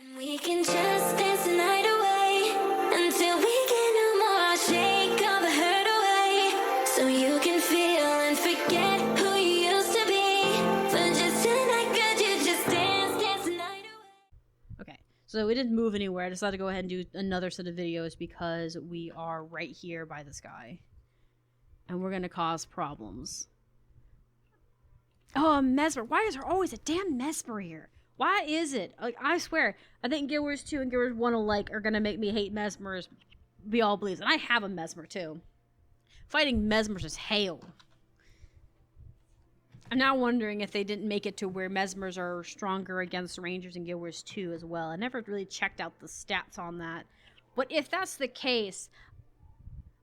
And we can just dance the night away until we get no more. Shake all the hurt away so you can feel and forget who you used to be. For just tonight, could you just dance the night away? Okay, so we didn't move anywhere. I decided to go ahead and do another set of videos because we are right here by this guy. And we're going to cause problems. Oh, a Mesmer. Why is there always a damn Mesmer here? Why is it? Like, I swear, I think Guild Wars 2 and Guild Wars 1 alike are going to make me hate Mesmers be all bleeds. And I have a Mesmer, too. Fighting Mesmers is hell. I'm now wondering if they didn't make it to where Mesmers are stronger against Rangers in Guild Wars 2 as well. I never really checked out the stats on that. But if that's the case,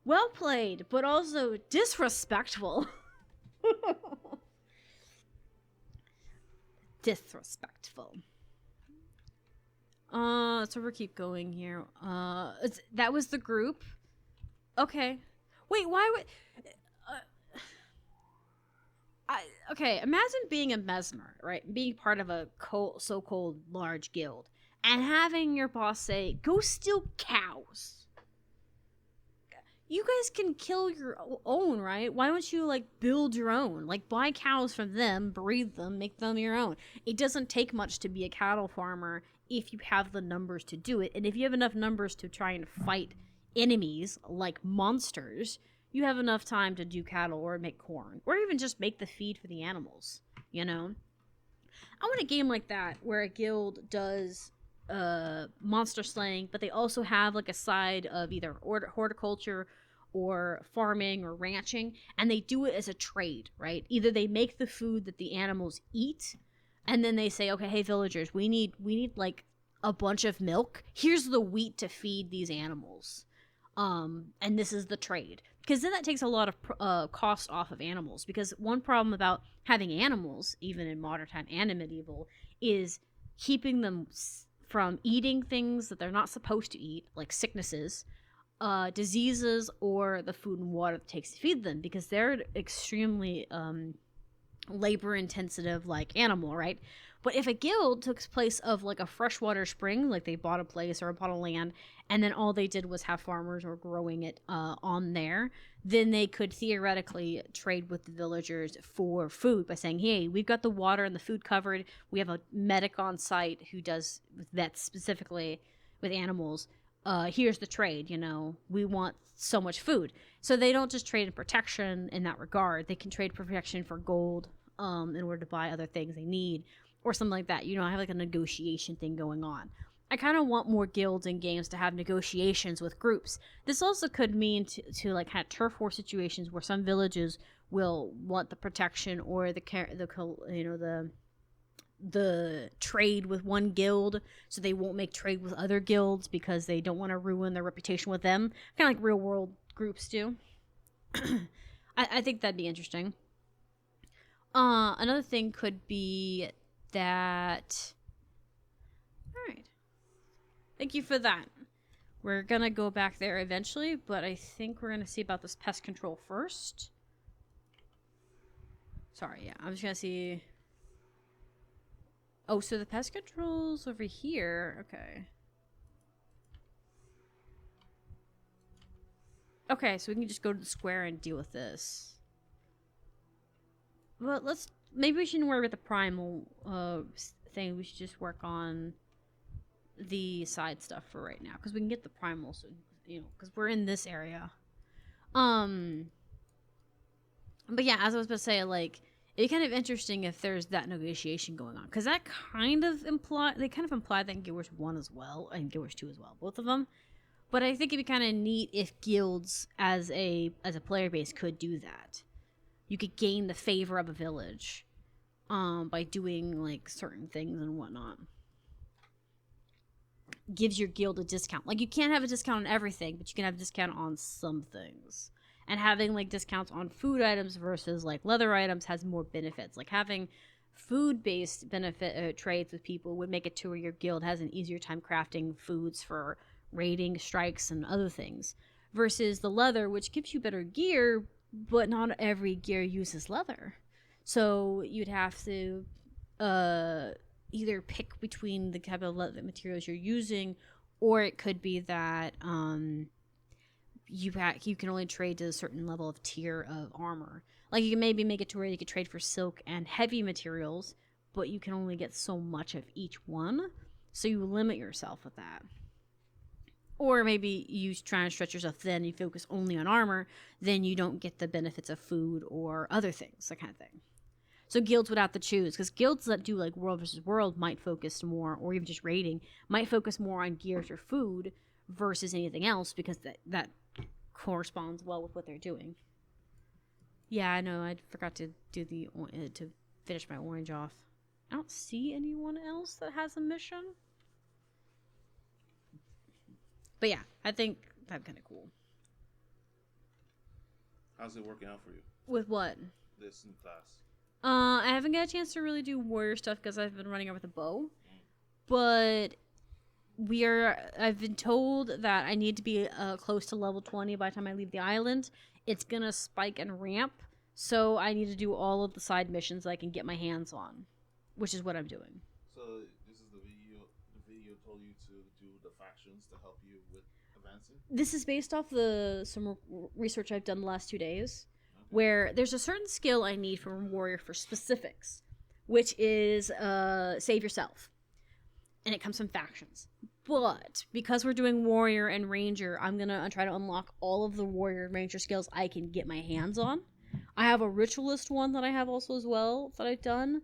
well played, but also disrespectful. Disrespectful. So we'll keep going here. That was the group. Okay. Wait, why would... okay, imagine being a Mesmer, right? Being part of a so-called large guild. And having your boss say, go steal cows. You guys can kill your own, right? Why don't you, like, build your own? Like, buy cows from them, breed them, make them your own. It doesn't take much to be a cattle farmer if you have the numbers to do it. And if you have enough numbers to try and fight enemies, like monsters, you have enough time to do cattle or make corn. Or even just make the feed for the animals, you know? I want a game like that, where a guild does monster slaying, but they also have like a side of either horticulture or farming or ranching, and they do it as a trade, right? Either they make the food that the animals eat, and then they say, okay, hey villagers, we need like a bunch of milk. Here's the wheat to feed these animals, and this is the trade. Because then that takes a lot of cost off of animals. Because one problem about having animals, even in modern time and in medieval, is keeping them from eating things that they're not supposed to eat, like sicknesses, diseases, or the food and water it takes to feed them, because they're extremely labor-intensive, like animal, right? But if a guild took place of like a freshwater spring, like they bought a place or bought a land, and then all they did was have farmers or growing it on there, then they could theoretically trade with the villagers for food by saying, hey, we've got the water and the food covered. We have a medic on site who does vets specifically with animals. Here's the trade, you know, we want so much food. So they don't just trade in protection in that regard. They can trade protection for gold in order to buy other things they need, or something like that. You know, I have like a negotiation thing going on. I kind of want more guilds and games to have negotiations with groups. This also could mean to like kind of turf war situations where some villages will want the protection or the trade with one guild, so they won't make trade with other guilds because they don't want to ruin their reputation with them. Kind of like real world groups do. I think that'd be interesting. Another thing could be that... Alright. Thank you for that. We're gonna go back there eventually, but I think we're gonna see about this pest control first. Sorry, yeah, I'm just gonna see... Oh, so the pest control's over here. Okay. Okay, so we can just go to the square and deal with this. But maybe we shouldn't worry about the primal thing. We should just work on the side stuff for right now, because we can get the primal, so, you know, because we're in this area. But yeah, as I was about to say, like, it'd be kind of interesting if there's that negotiation going on, because that kind of implied that in Guild Wars 1 as well, and Guild Wars 2 as well, both of them. But I think it'd be kind of neat if guilds as a player base could do that. You could gain the favor of a village by doing like certain things and whatnot. Gives your guild a discount. Like, you can't have a discount on everything, but you can have a discount on some things. And having like discounts on food items versus like leather items has more benefits. Like, having food-based benefit trades with people would make it to where your guild has an easier time crafting foods for raiding, strikes, and other things. Versus the leather, which gives you better gear, but not every gear uses leather. So you'd have to either pick between the type of materials you're using, or it could be that you can only trade to a certain level of tier of armor. Like you can maybe make it to where you could trade for silk and heavy materials, but you can only get so much of each one, so you limit yourself with that. Or maybe you try and stretch yourself thin, you focus only on armor, then you don't get the benefits of food or other things, that kind of thing. So guilds would have to choose, because guilds that do like World versus World might focus more, or even just raiding, might focus more on gears or food versus anything else, because that corresponds well with what they're doing. Yeah, I know, I forgot to do to finish my orange off. I don't see anyone else that has a mission. But yeah, I think that's kind of cool. How's it working out for you? With what? This new class. I haven't got a chance to really do warrior stuff because I've been running over with a bow. But I've been told that I need to be close to level 20 by the time I leave the island. It's gonna spike and ramp, so I need to do all of the side missions I can get my hands on, which is what I'm doing. So this is the video told you to do the factions to help you with advancing? This is based off some research I've done the last 2 days, where there's a certain skill I need from warrior for specifics, which is save yourself, and it comes from factions. But because we're doing warrior and ranger, I'm gonna try to unlock all of the warrior and ranger skills I can get my hands on. I have a ritualist one that I have also as well that I've done,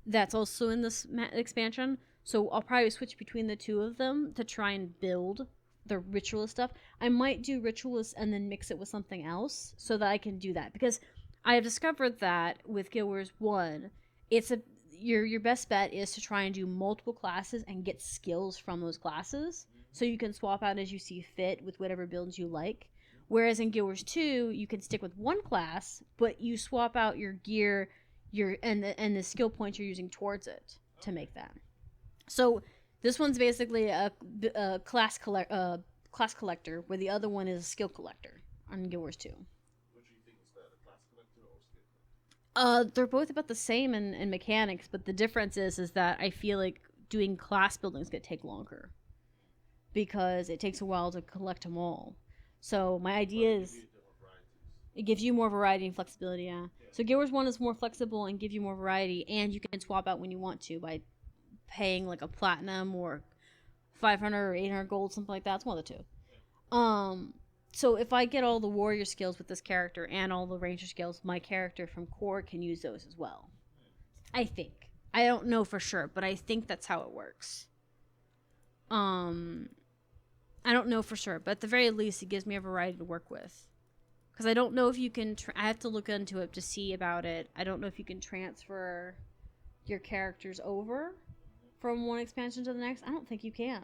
that's also in this expansion. So I'll probably switch between the two of them to try and build the ritualist stuff. I might do ritualist and then mix it with something else so that I can do that, because I have discovered that with Guild Wars 1, your best bet is to try and do multiple classes and get skills from those classes, so you can swap out as you see fit with whatever builds you like. Whereas in Guild Wars 2, you can stick with one class, but you swap out your gear, and the skill points you're using towards it to make that. So this one's basically a class collector, where the other one is a skill collector on Guild Wars 2. What do you think is better, class collector or skill collector? They're both about the same in mechanics, but the difference is that I feel like doing class building is going to take longer, because it takes a while to collect them all. So my idea is it gives you more variety and flexibility, yeah. So Guild Wars 1 is more flexible and give you more variety, and you can swap out when you want to by paying like a platinum or 500 or 800 gold, something like that. It's one of the two. So if I get all the warrior skills with this character and all the ranger skills, my character from core can use those as well. I think. I don't know for sure, but I think that's how it works. I don't know for sure, but at the very least, it gives me a variety to work with. Because I don't know if you can... I have to look into it to see about it. I don't know if you can transfer your characters over from one expansion to the next. I don't think you can.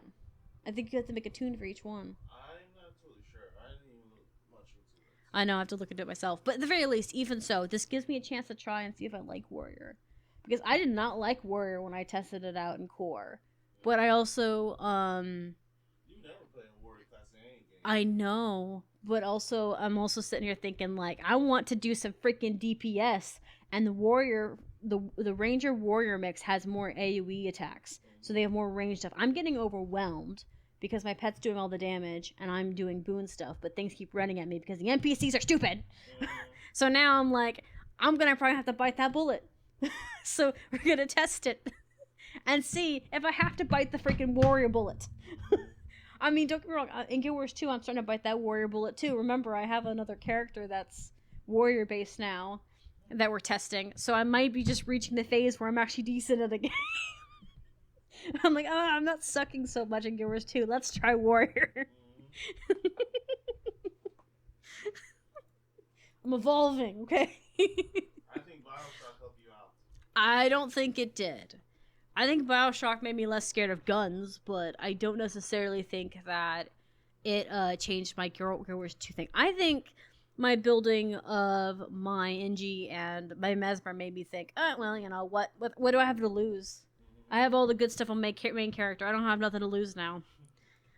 I think you have to make a tune for each one. I'm not totally sure. I didn't even look much into it. I know, I have to look into it myself. But at the very least, even so, this gives me a chance to try and see if I like Warrior. Because I did not like Warrior when I tested it out in core. But I also... You never play a Warrior class in any game. I know. But also, I'm also sitting here thinking, like, I want to do some freaking DPS. And the Warrior... The Ranger Warrior mix has more AoE attacks. So they have more range stuff. I'm getting overwhelmed because my pet's doing all the damage and I'm doing boon stuff, but things keep running at me because the NPCs are stupid. So now I'm like, I'm going to probably have to bite that bullet. So we're going to test it and see if I have to bite the freaking warrior bullet. I mean, don't get me wrong. In Guild Wars 2, I'm starting to bite that warrior bullet too. Remember, I have another character that's warrior based now that we're testing. So I might be just reaching the phase where I'm actually decent at the game. I'm like, oh, I'm not sucking so much in Guild Wars 2. Let's try warrior. I'm evolving, okay? I think BioShock helped you out. I don't think it did. I think BioShock made me less scared of guns, but I don't necessarily think that it changed my Guild Wars 2 thing. I think my building of my NG and my Mesmer made me think, oh, well, you know, what do I have to lose? I have all the good stuff on my main character. I don't have nothing to lose now.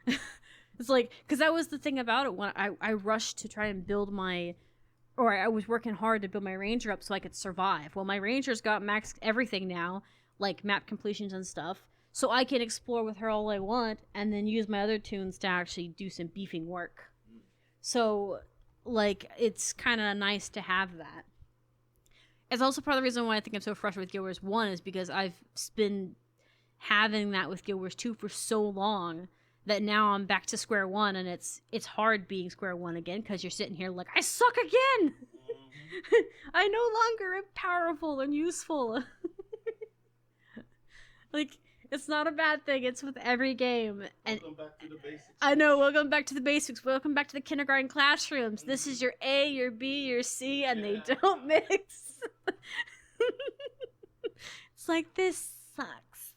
It's like, because that was the thing about it when I rushed to try and build my... Or I was working hard to build my ranger up so I could survive. Well, my ranger's got max everything now. like map completions and stuff, so I can explore with her all I want and then use my other tunes to actually do some beefing work. So, like, it's kind of nice to have that. It's also part of the reason why I think I'm so frustrated with Guild Wars 1 is because I've been having that with Guild Wars 2 for so long that now I'm back to square one, and it's hard being square one again because you're sitting here like, I suck again! I no longer am powerful and useful. Like, it's not a bad thing. It's with every game. And welcome back to the basics. I know, welcome back to the basics. Welcome back to the kindergarten classrooms. This is your A, your B, your C, and they don't mix. It's like, this sucks.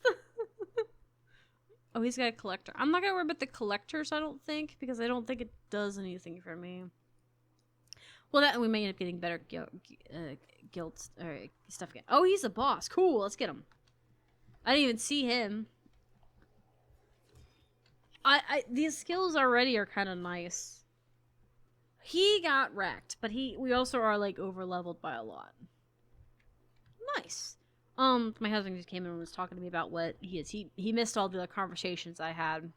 Oh, he's got a collector. I'm not gonna worry about the collectors, I don't think, because I don't think it does anything for me. Well, that we may end up getting better guild stuff again. Oh, he's a boss. Cool, let's get him. I didn't even see him. These skills already are kind of nice. He got wrecked, but we also are like over leveled by a lot. Nice. My husband just came in and was talking to me about what he is. He missed all the conversations I had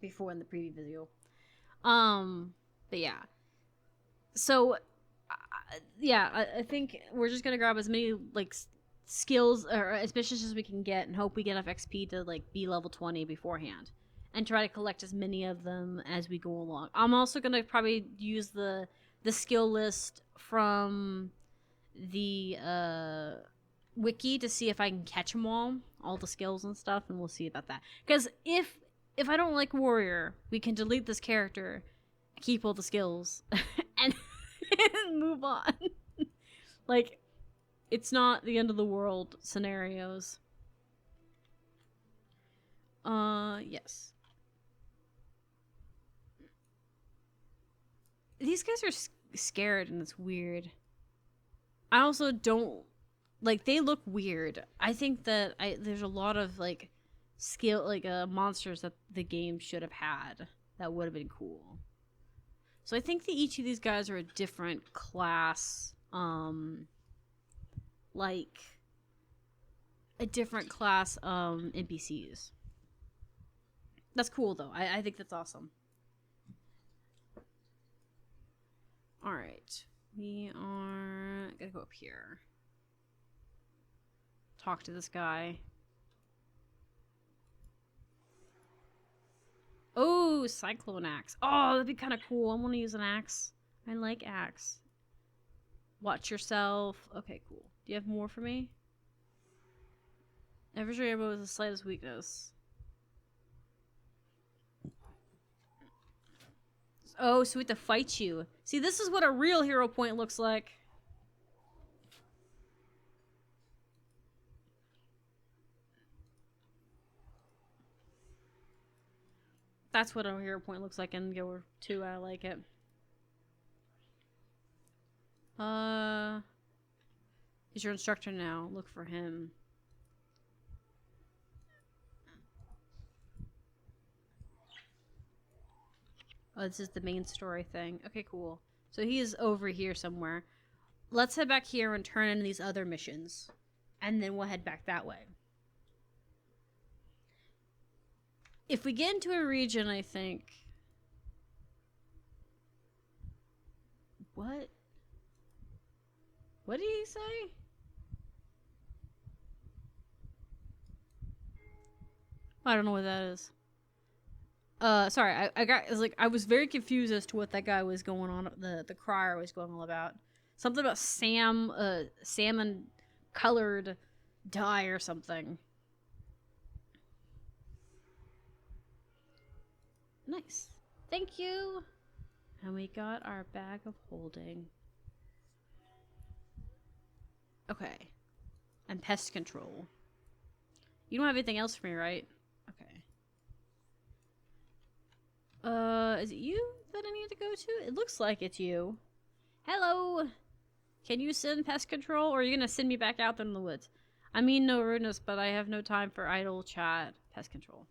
before in the preview video. But yeah. So, yeah, I think we're just gonna grab as many like skills or as much as we can get, and hope we get enough XP to like be level 20 beforehand, and try to collect as many of them as we go along. I'm also gonna probably use the skill list from the wiki to see if I can catch them all the skills and stuff, and we'll see about that. Because if I don't like warrior, we can delete this character, keep all the skills, and move on. Like, it's not the end of the world scenarios. Yes. These guys are scared, and it's weird. I also don't like, they look weird. I think that there's a lot of like skill, like monsters that the game should have had that would have been cool. So I think that each of these guys are a different class, like a different class NPCs. That's cool though. I think that's awesome. All right, we are gonna go up here. Talk to this guy. Oh, cyclone axe. Oh, that'd be kind of cool. I want to use an axe. I like axe. Watch yourself. Okay, cool. Do you have more for me? Adversary arrow is the slightest weakness. Oh, so we have to fight you. See, this is what a real hero point looks like. That's what a hero point looks like in Guild Wars 2. I like it. He's your instructor now. Look for him. Oh, this is the main story thing. Okay, cool. So he is over here somewhere. Let's head back here and turn in these other missions. And then we'll head back that way. If we get into a region, I think... What? What did he say? I don't know what that is. Sorry, I was very confused as to what that guy was going on, the crier was going on about. Something about salmon colored dye or something. Nice. Thank you. And we got our bag of holding. Okay. And pest control. You don't have anything else for me, right? Okay. Is it you that I need to go to? It looks like it's you. Hello! Can you send pest control, or are you gonna send me back out there in the woods? I mean no rudeness, but I have no time for idle chat. Pest control.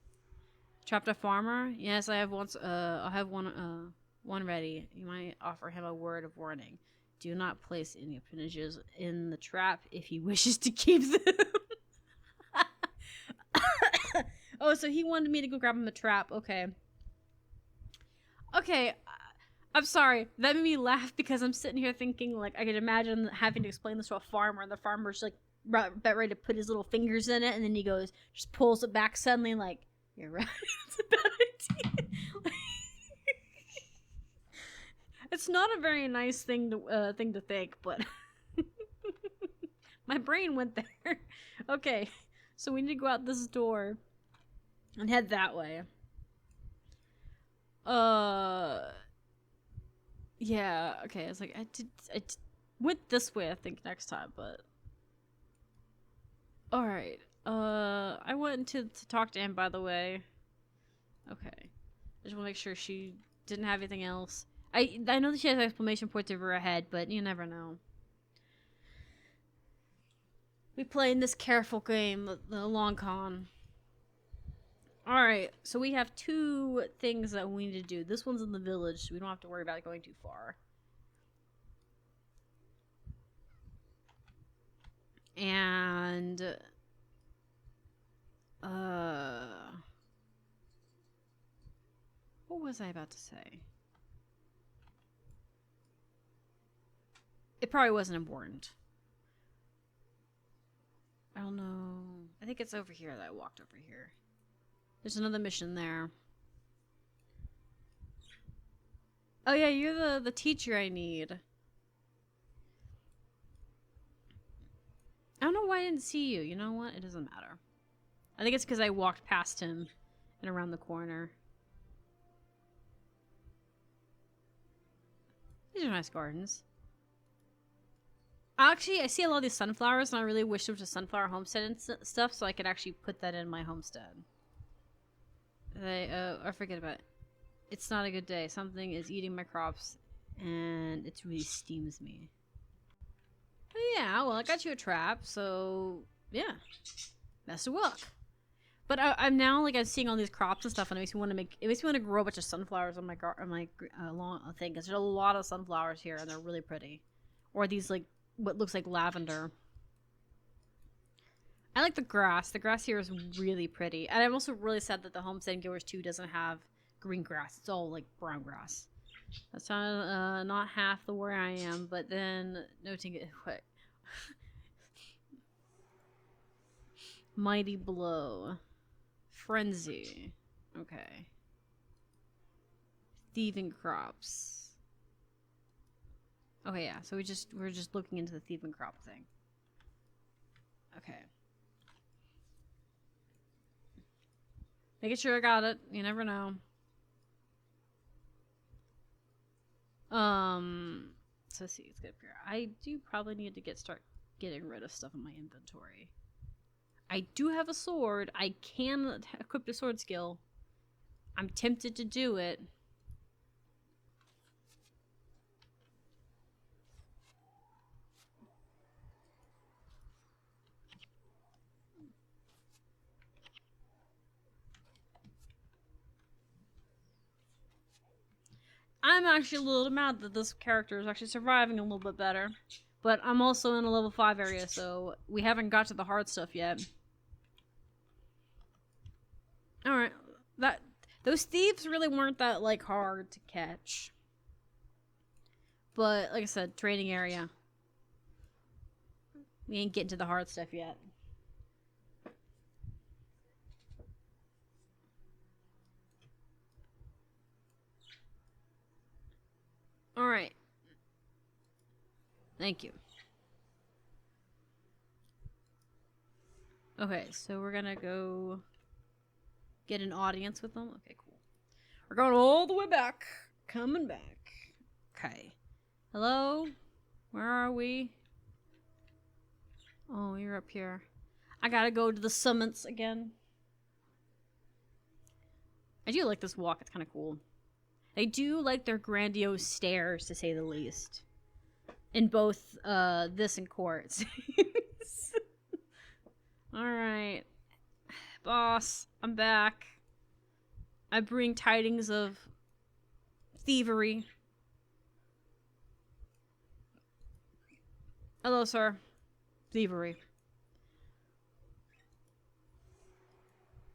Trapped a farmer? Yes, I have I'll have one ready. You might offer him a word of warning. Do not place any appendages in the trap if he wishes to keep them. Oh, so he wanted me to go grab him a trap. Okay. Okay. I'm sorry. That made me laugh because I'm sitting here thinking, like, I could imagine having to explain this to a farmer, and the farmer's like, about ready to put his little fingers in it, and then he goes, just pulls it back suddenly, like, you're right. It's a bad idea. It's not a very nice thing to think, but my brain went there. Okay, so we need to go out this door and head that way. Yeah. Okay. It's like I went this way, I think, next time, but all right. I went to talk to him, by the way. Okay. I just want to make sure she didn't have anything else. I know that she has exclamation points over her head, but you never know. We play in this careful game, the long con. Alright, so we have 2 things that we need to do. This one's in the village, so we don't have to worry about going too far. And... what was I about to say? It probably wasn't important. I don't know. I think it's over here that I walked over here. There's another mission there. Oh yeah, you're the teacher I need. I don't know why I didn't see you. You know what? It doesn't matter. I think it's because I walked past him and around the corner. These are nice gardens. Actually, I see a lot of these sunflowers, and I really wish there was a sunflower homestead and stuff, so I could actually put that in my homestead. I forget about it. It's not a good day. Something is eating my crops, and it really steams me. But yeah, well, I got you a trap, so yeah, best of luck. But I'm now like I'm seeing all these crops and stuff, and it makes me want to grow a bunch of sunflowers on my lawn thing, because there's a lot of sunflowers here, and they're really pretty. Or these like what looks like lavender. I like the grass. The grass here is really pretty. And I'm also really sad that the Homestead in Guild Wars 2 doesn't have green grass. It's all like brown grass. That's not half the where I am, but then noting it. What? Mighty Blow. Frenzy. Okay. Thieving Crops. Okay, yeah. So we're just looking into the thieving crop thing. Okay. Making sure I got it. You never know. So let's see. Let's get up here. I do probably need to start getting rid of stuff in my inventory. I do have a sword. I can equip the sword skill. I'm tempted to do it. I'm actually a little mad that this character is actually surviving a little bit better. But I'm also in a level 5 area, so we haven't got to the hard stuff yet. Alright. Those thieves really weren't that, like, hard to catch. But, like I said, training area. We ain't getting to the hard stuff yet. Alright. Thank you. Okay, so we're gonna go get an audience with them. Okay, cool. We're going all the way back. Coming back. Okay. Hello? Where are we? Oh, you're up here. I gotta go to the summits again. I do like this walk. It's kind of cool. I do like their grandiose stairs, to say the least. In both this and Courts. Alright. Boss, I'm back. I bring tidings of thievery. Hello, sir. Thievery.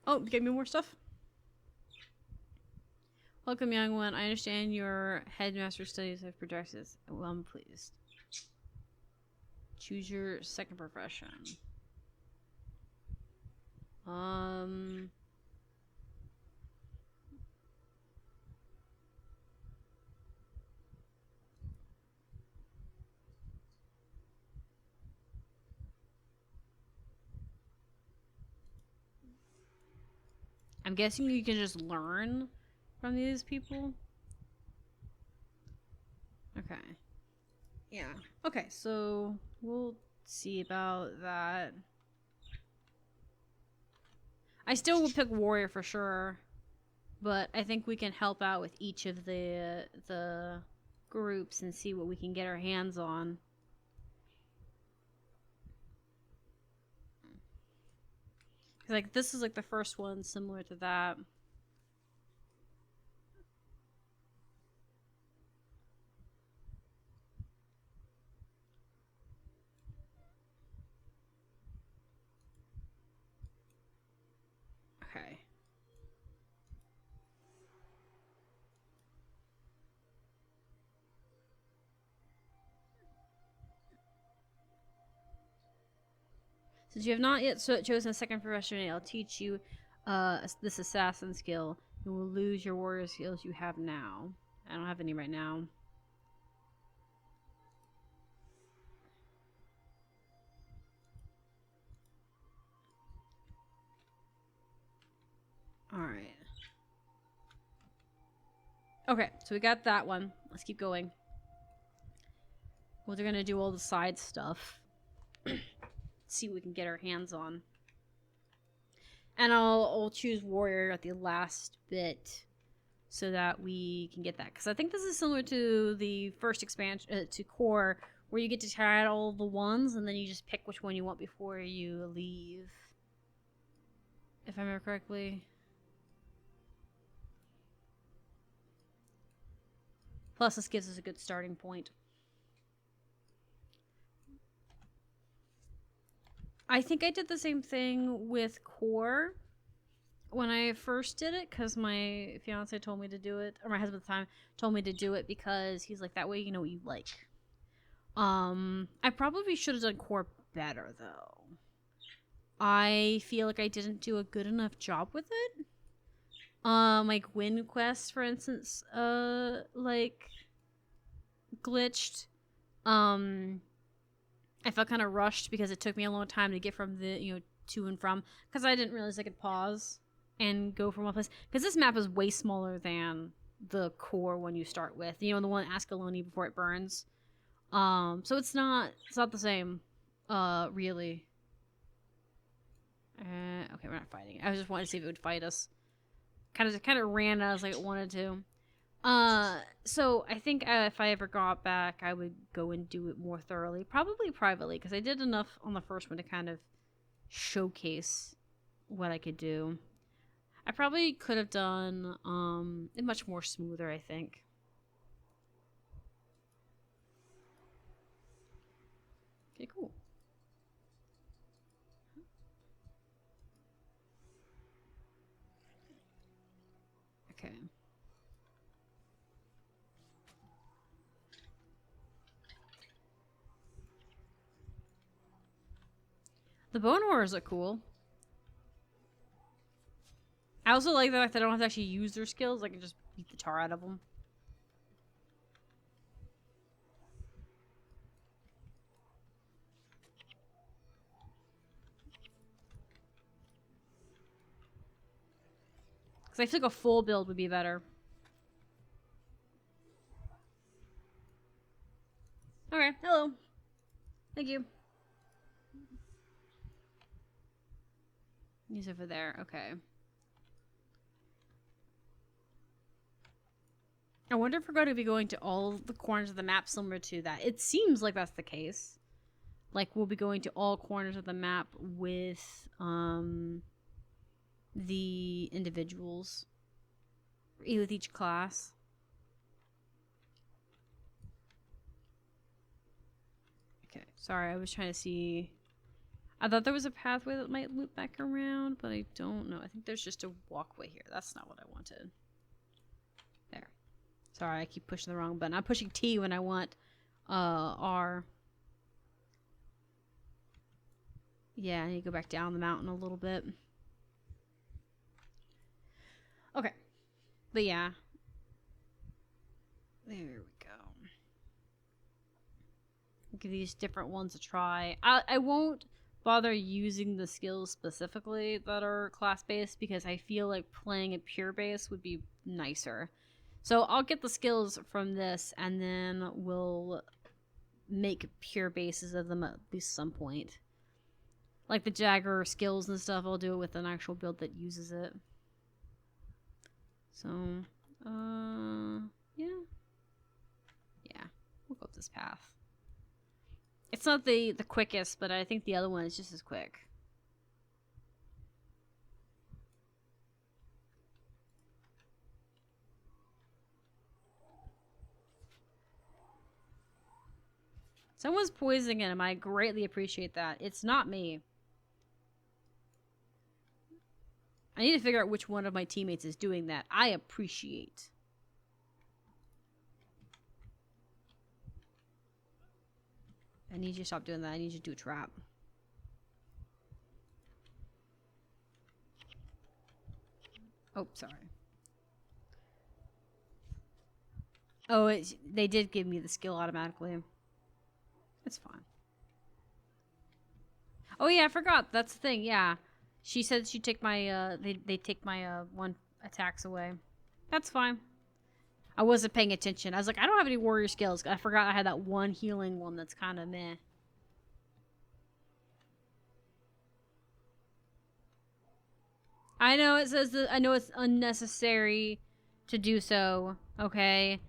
Oh, give me more stuff. Welcome, young one. I understand your headmaster studies have projections. Well, I'm pleased. Choose your second profession. I'm guessing you can just learn from these people. Okay. Yeah. Okay, so we'll see about that. I still will pick warrior for sure, but I think we can help out with each of the groups and see what we can get our hands on. Like this is like the first one similar to that. Okay. Since you have not yet chosen a second profession, I'll teach you this assassin skill. You will lose your warrior skills you have now. I don't have any right now. Alright. Okay, so we got that one. Let's keep going. We're gonna do all the side stuff. See what we can get our hands on. And I'll choose warrior at the last bit so that we can get that. Because I think this is similar to the first expansion, to core, where you get to try out all the ones and then you just pick which one you want before you leave. If I remember correctly. Plus, this gives us a good starting point. I think I did the same thing with core when I first did it, because my fiance told me to do it, or my husband at the time told me to do it because he's like, that way you know what you like. I probably should have done core better though. I feel like I didn't do a good enough job with it. Like Win Quest, for instance, like glitched. I felt kind of rushed because it took me a long time to get from the, to and from, because I didn't realize I could pause and go from one place. Because this map is way smaller than the core one you start with. The one Ascalon before it burns. So it's not the same, really. Okay, we're not fighting. I was just wanting to see if it would fight us. Kind of ran as like it wanted to. So I think if I ever got back, I would go and do it more thoroughly, probably privately, because I did enough on the first one to kind of showcase what I could do. I probably could have done it much more smoother, I think. Okay, cool. Okay. The bone horrors are cool. I also like the fact that I don't have to actually use their skills. I can just beat the tar out of them. Because I feel like a full build would be better. Okay, hello. Thank you. He's over there. Okay. I wonder if we're going to be going to all the corners of the map similar to that. It seems like that's the case. Like, we'll be going to all corners of the map with the individuals. With each class. Okay, sorry, I was trying to see. I thought there was a pathway that might loop back around, but I don't know. I think there's just a walkway here. That's not what I wanted. There. Sorry, I keep pushing the wrong button. I'm pushing T when I want R. Yeah, I need to go back down the mountain a little bit. Okay. But yeah. There we go. Give these different ones a try. I won't bother using the skills specifically that are class-based because I feel like playing a pure base would be nicer. So I'll get the skills from this and then we'll make pure bases of them at least some point. Like the Jagger skills and stuff, I'll do it with an actual build that uses it. So, yeah. Yeah, we'll go up this path. It's not the quickest, but I think the other one is just as quick. Someone's poisoning him. I greatly appreciate that. It's not me. I need to figure out which one of my teammates is doing that. I appreciate. I need you to stop doing that. I need you to do a trap. Oh, sorry. Oh, they did give me the skill automatically. It's fine. Oh yeah, I forgot. That's the thing. Yeah, she said she'd take my. They take my one attacks away. That's fine. I wasn't paying attention. I was like, I don't have any warrior skills. I forgot I had that one healing one that's kind of meh. I know it says that. I know it's unnecessary to do so. Okay,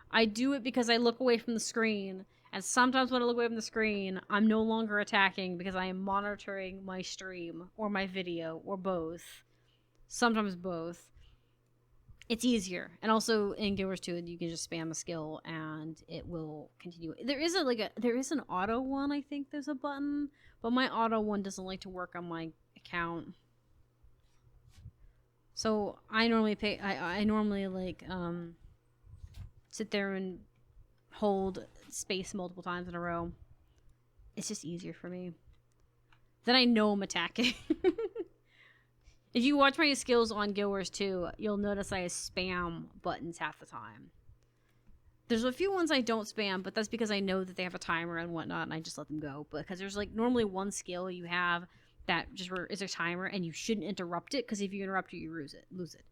I do it because I look away from the screen. And sometimes when I look away from the screen, I'm no longer attacking because I am monitoring my stream or my video or both. Sometimes both. It's easier. And also in Guild Wars 2, you can just spam a skill and it will continue. There is an auto one, I think there's a button, but my auto one doesn't like to work on my account. So I normally sit there and hold space multiple times in a row. It's just easier for me. Then I know I'm attacking. If you watch my skills on Guild Wars 2, you'll notice I spam buttons half the time. There's a few ones I don't spam, but that's because I know that they have a timer and whatnot, and I just let them go. Because there's like normally one skill you have that just is a timer, and you shouldn't interrupt it, because if you interrupt it, you lose it.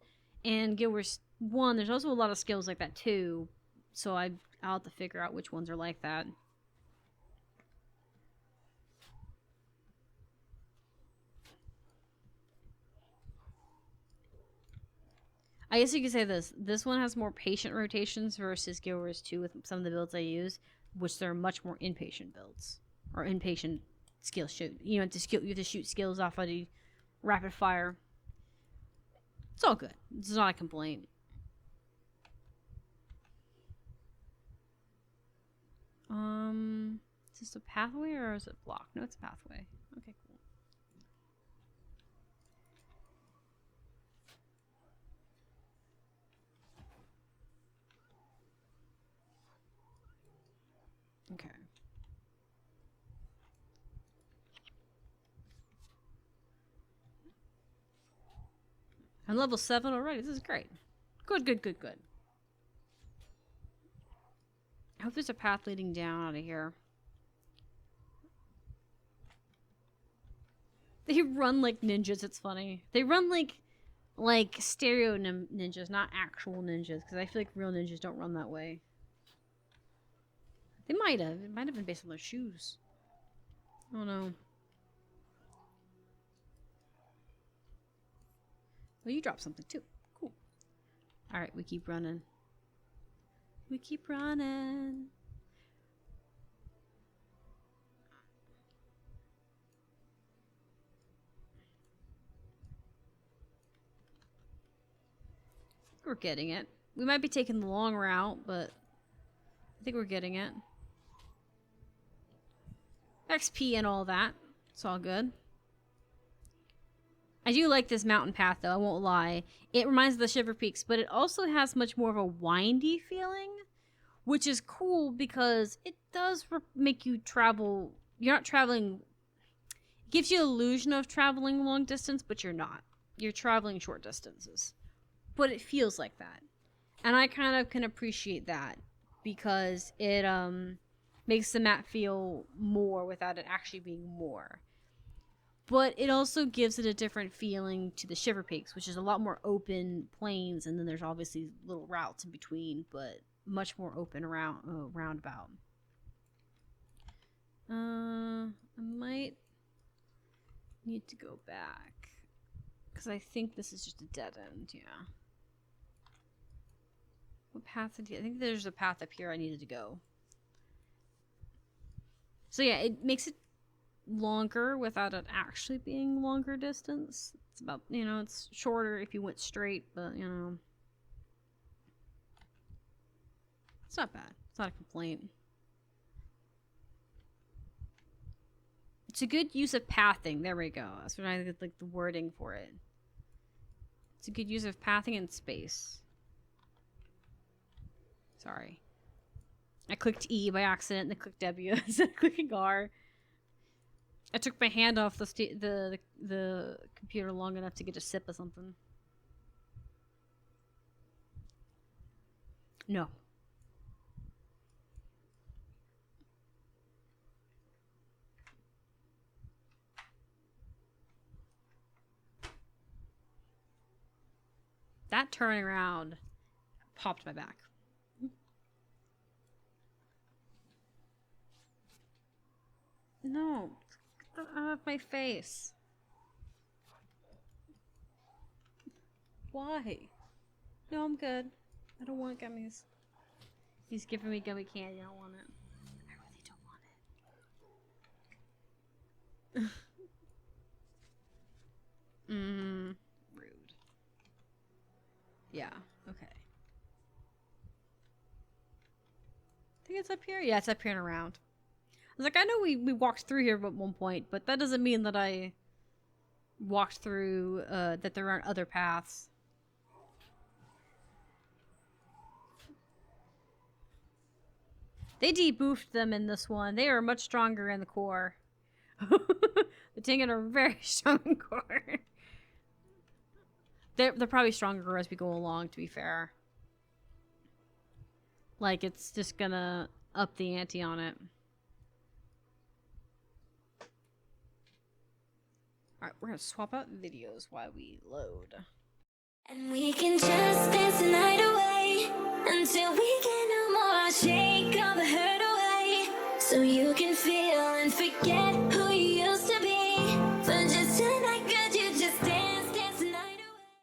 And Guild Wars 1, there's also a lot of skills like that too, so I'll have to figure out which ones are like that. I guess you could say this. This one has more patient rotations versus Guild Wars 2 with some of the builds I use, which they're much more impatient builds. Or impatient skill shoot. You have to shoot skills off of the rapid fire. It's all good. It's not a complaint. Is this a pathway or is it blocked? No, it's a pathway. Okay, cool. Okay. I'm level 7 already. This is great. Good, good, good, good. I hope there's a path leading down out of here. They run like ninjas. It's funny. They run like stereo ninjas, not actual ninjas, because I feel like real ninjas don't run that way. They might have. It might have been based on their shoes. Oh no. Well, you dropped something too. Cool. Alright, we keep running. We keep running. We're getting it. We might be taking the long route, but I think we're getting it. XP and all that. It's all good. I do like this mountain path, though. I won't lie. It reminds of the Shiver Peaks, but it also has much more of a windy feeling, which is cool because it does make you travel. You're not traveling. It gives you the illusion of traveling long distance, but you're not. You're traveling short distances. But it feels like that. And I kind of can appreciate that because it makes the map feel more without it actually being more. But it also gives it a different feeling to the Shiver Peaks, which is a lot more open plains, and then there's obviously little routes in between, but much more open roundabout. I might need to go back because I think this is just a dead end. Yeah. What path did I think there's a path up here I needed to go. So yeah, it makes it longer without it actually being longer distance. It's about, it's shorter if you went straight, but it's not bad. It's not a complaint. It's a good use of pathing. There we go. That's what I like the wording for it. It's a good use of pathing and space. Sorry. I clicked E by accident and then clicked W instead of clicking R. I took my hand off the computer long enough to get a sip of something. No. That turning around popped my back. No. Get that out of my face. Why? No, I'm good. I don't want gummies. He's giving me gummy candy. I don't want it. I really don't want it. Rude. Yeah, okay. I think it's up here? Yeah, it's up here and around. I was like, I know we walked through here at one point, but that doesn't mean that I walked through, that there aren't other paths. They debuffed them in this one. They are much stronger in the core. The Tengen are very strong in core. They're probably stronger as we go along, to be fair. Like, it's just gonna up the ante on it. Alright, we're gonna swap out videos while we load. And we can just dance the night away until we get no more. Shake all the hurt away so you can feel and forget who